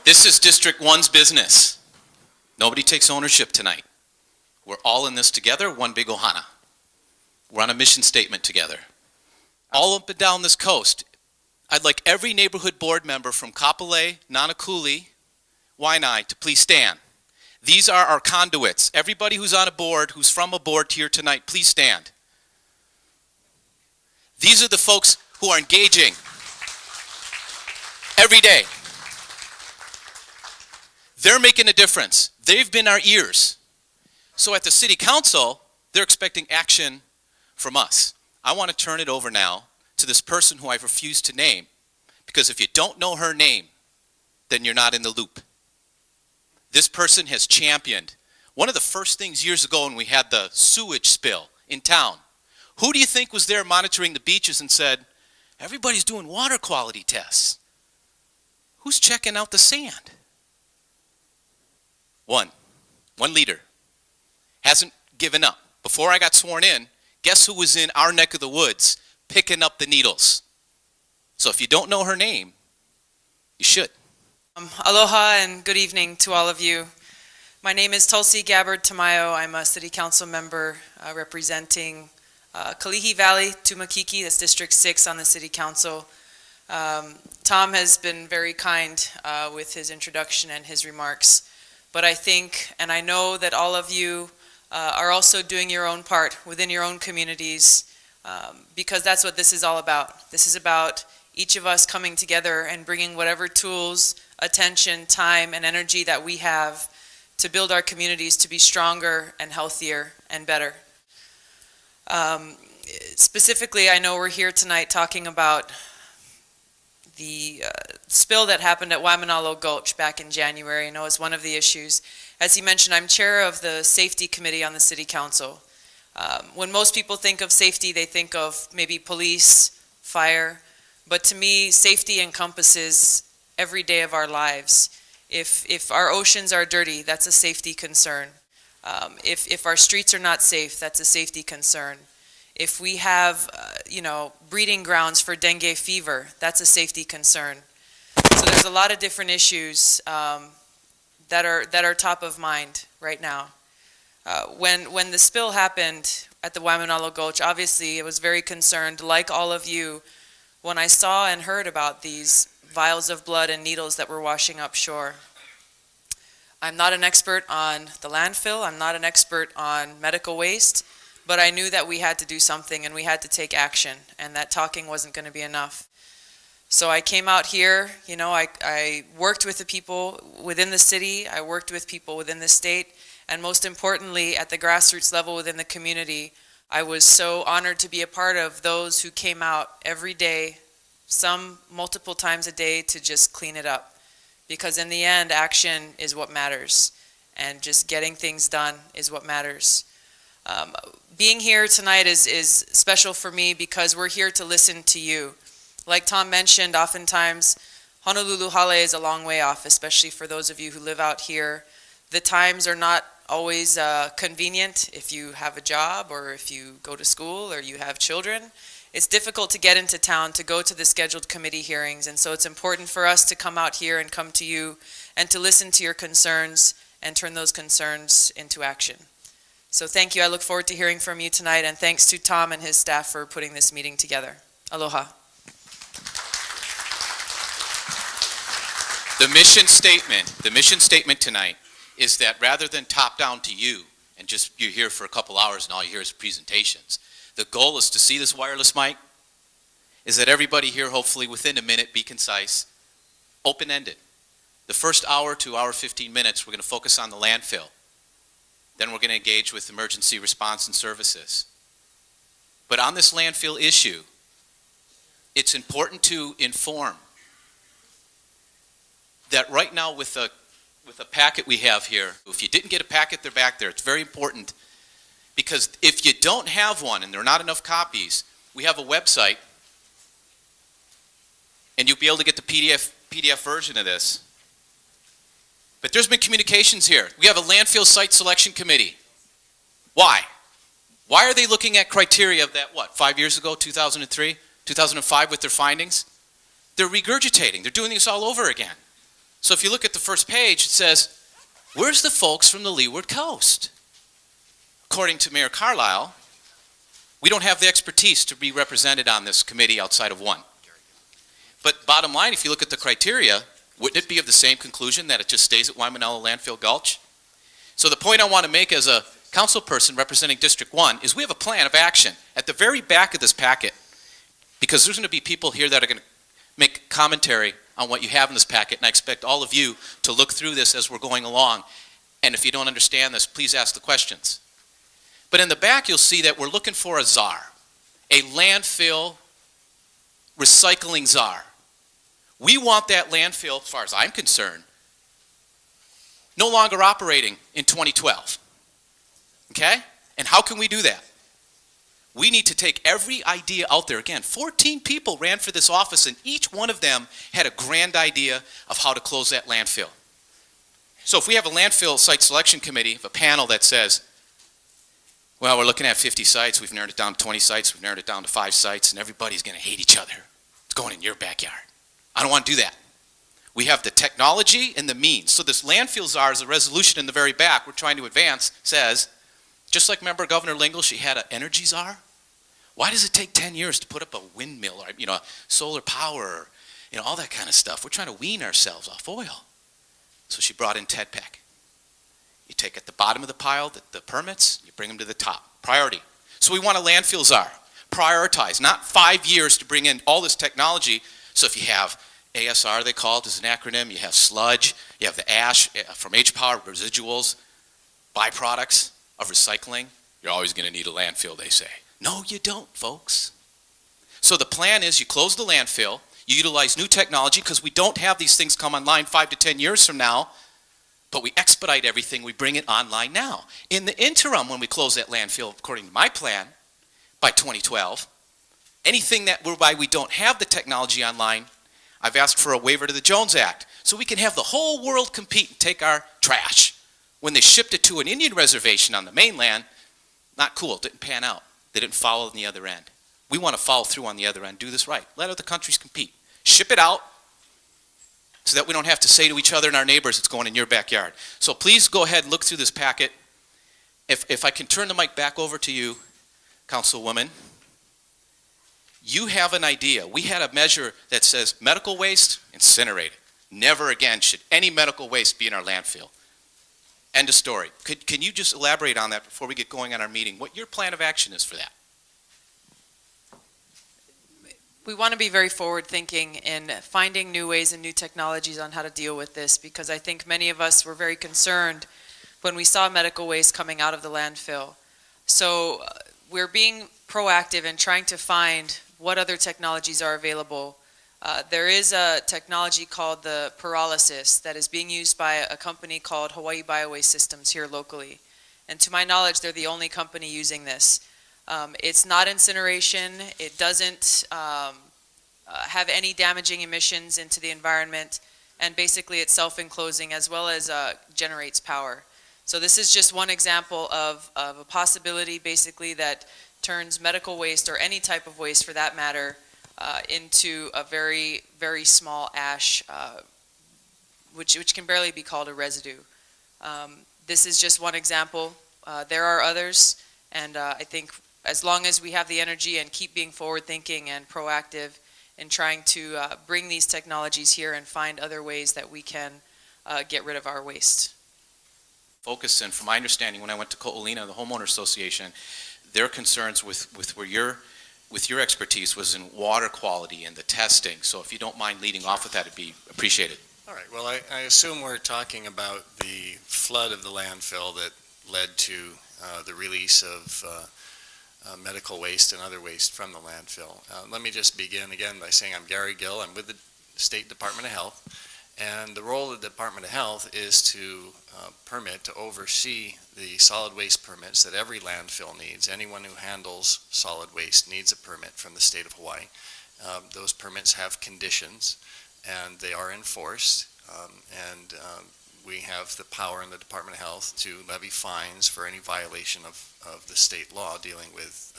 This is District 1's business. Nobody takes ownership tonight. We're all in this together, one big ohana. We're on a mission statement together. All up and down this coast, I'd like every neighborhood board member from Kapolei, Nanakuli, Waianae to please stand. These are our conduits. Everybody who's on a board, who's from a board here tonight, please stand. These are the folks who are engaging every day. They're making a difference. They've been our ears. So at the city council, they're expecting action from us. I want to turn it over now to this person who I've refused to name, because if you don't know her name, then you're not in the loop. This person has championed one of the first things years ago when we had the sewage spill in town. Who do you think was there monitoring the beaches and said, everybody's doing water quality tests? Who's checking out the sand? One leader hasn't given up. Before I got sworn in, guess who was in our neck of the woods picking up the needles? So if you don't know her name, you should. Aloha and good evening to all of you. My name is Tulsi Gabbard Tamayo. I'm a city council member representing Kalihi Valley, Tumakiki, that's District 6 on the city council. Tom has been very kind with his introduction and his remarks. But I think, and I know that all of you are also doing your own part within your own communities, because that's what this is all about. This is about each of us coming together and bringing whatever tools, attention, time, and energy that we have to build our communities to be stronger and healthier and better. Specifically, I know we're here tonight talking about the spill that happened at Waimanalo Gulch back in January. I know it's one of the issues. As he mentioned, I'm chair of the safety committee on the city council. When most people think of safety, they think of maybe police, fire, but to me, safety encompasses every day of our lives. If our oceans are dirty, that's a safety concern. If our streets are not safe, that's a safety concern. If we have, breeding grounds for dengue fever, that's a safety concern. So there's a lot of different issues that are top of mind right now. When the spill happened at the Waimanalo Gulch, obviously I was very concerned, like all of you, when I saw and heard about these vials of blood and needles that were washing up shore. I'm not an expert on the landfill, I'm not an expert on medical waste, but I knew that we had to do something and we had to take action, and that talking wasn't going to be enough. So I came out here, I worked with the people within the city, I worked with people within the state, and most importantly, at the grassroots level within the community, I was so honored to be a part of those who came out every day, some multiple times a day, to just clean it up. Because in the end, action is what matters, and just getting things done is what matters. Being here tonight is special for me because we're here to listen to you. Like Tom mentioned, oftentimes Honolulu Hale is a long way off, especially for those of you who live out here. The times are not always convenient if you have a job or if you go to school or you have children. It's difficult to get into town to go to the scheduled committee hearings, and so it's important for us to come out here and come to you and to listen to your concerns and turn those concerns into action. So thank you. I look forward to hearing from you tonight, and thanks to Tom and his staff for putting this meeting together. Aloha. The mission statement tonight is that rather than top down to you and just you're here for a couple hours and all you hear is presentations, the goal is to see this wireless mic, is that everybody here hopefully within a minute be concise, open-ended. The first hour to hour 15 minutes we're going to focus on the landfill. Then we're going to engage with emergency response and services. But on this landfill issue, it's important to inform that right now with a packet we have here, if you didn't get a packet, they're back there. It's very important because if you don't have one and there are not enough copies, we have a website and you'll be able to get the PDF version of this. But there's been communications here. We have a landfill site selection committee. Why? Why are they looking at criteria of that, 5 years ago, 2003, 2005 with their findings? They're regurgitating. They're doing this all over again. So if you look at the first page, it says, where's the folks from the Leeward Coast? According to Mayor Carlisle, we don't have the expertise to be represented on this committee outside of one. But bottom line, if you look at the criteria, wouldn't it be of the same conclusion that it just stays at Waimanalo Landfill Gulch? So the point I want to make as a council person representing District 1 is we have a plan of action at the very back of this packet, because there's going to be people here that are going to make commentary on what you have in this packet, and I expect all of you to look through this as we're going along, and if you don't understand this, please ask the questions. But in the back you'll see that we're looking for a czar, a landfill recycling czar. We want that landfill, as far as I'm concerned, no longer operating in 2012. Okay? And how can we do that? We need to take every idea out there. Again, 14 people ran for this office, and each one of them had a grand idea of how to close that landfill. So if we have a landfill site selection committee, a panel that says, well, we're looking at 50 sites, we've narrowed it down to 20 sites, we've narrowed it down to 5 sites, and everybody's going to hate each other. It's going in your backyard. I don't want to do that. We have the technology and the means. So this landfill czar is a resolution in the very back we're trying to advance, says, just like remember Governor Lingle, she had an energy czar? Why does it take 10 years to put up a windmill or, solar power, or, all that kind of stuff? We're trying to wean ourselves off oil. So she brought in TEDPAC. You take at the bottom of the pile the permits, you bring them to the top. Priority. So we want a landfill czar. Prioritize, not 5 years to bring in all this technology. So if you have ASR, they call it as an acronym, you have sludge, you have the ash from H-Power, residuals, byproducts of recycling, you're always going to need a landfill, they say. No, you don't, folks. So the plan is you close the landfill, you utilize new technology because we don't have these things come online 5 to 10 years from now, but we expedite everything, we bring it online now. In the interim, when we close that landfill, according to my plan, by 2012, anything that whereby we don't have the technology online, I've asked for a waiver to the Jones Act, so we can have the whole world compete and take our trash. When they shipped it to an Indian reservation on the mainland, not cool, it didn't pan out. They didn't follow on the other end. We want to follow through on the other end, do this right. Let other countries compete. Ship it out so that we don't have to say to each other and our neighbors, it's going in your backyard. So please go ahead and look through this packet. If I can turn the mic back over to you, Councilwoman. You have an idea. We had a measure that says medical waste, incinerate it. Never again should any medical waste be in our landfill. End of story. Can you just elaborate on that before we get going on our meeting? What your plan of action is for that? We want to be very forward-thinking in finding new ways and new technologies on how to deal with this, because I think many of us were very concerned when we saw medical waste coming out of the landfill. So we're being proactive in trying to find what other technologies are available. There is a technology called the pyrolysis that is being used by a company called Hawaii Biowaste Systems here locally. And to my knowledge, they're the only company using this. It's not incineration. It doesn't have any damaging emissions into the environment. And basically it's self-enclosing as well as generates power. So this is just one example of a possibility basically that turns medical waste or any type of waste for that matter into a very, very small ash, which can barely be called a residue. This is just one example. There are others, and I think as long as we have the energy and keep being forward-thinking and proactive in trying to bring these technologies here and find other ways that we can get rid of our waste. Focus, and from my understanding, when I went to Ko'olina, the homeowner association, their concerns with your expertise was in water quality and the testing. So if you don't mind leading off with that, it'd be appreciated. All right. Well, I assume we're talking about the flood of the landfill that led to the release of medical waste and other waste from the landfill. Let me just begin again by saying I'm Gary Gill. I'm with the State Department of Health. And the role of the Department of Health is to to oversee the solid waste permits that every landfill needs. Anyone who handles solid waste needs a permit from the state of Hawaii. Those permits have conditions and they are enforced. We have the power in the Department of Health to levy fines for any violation of the state law dealing with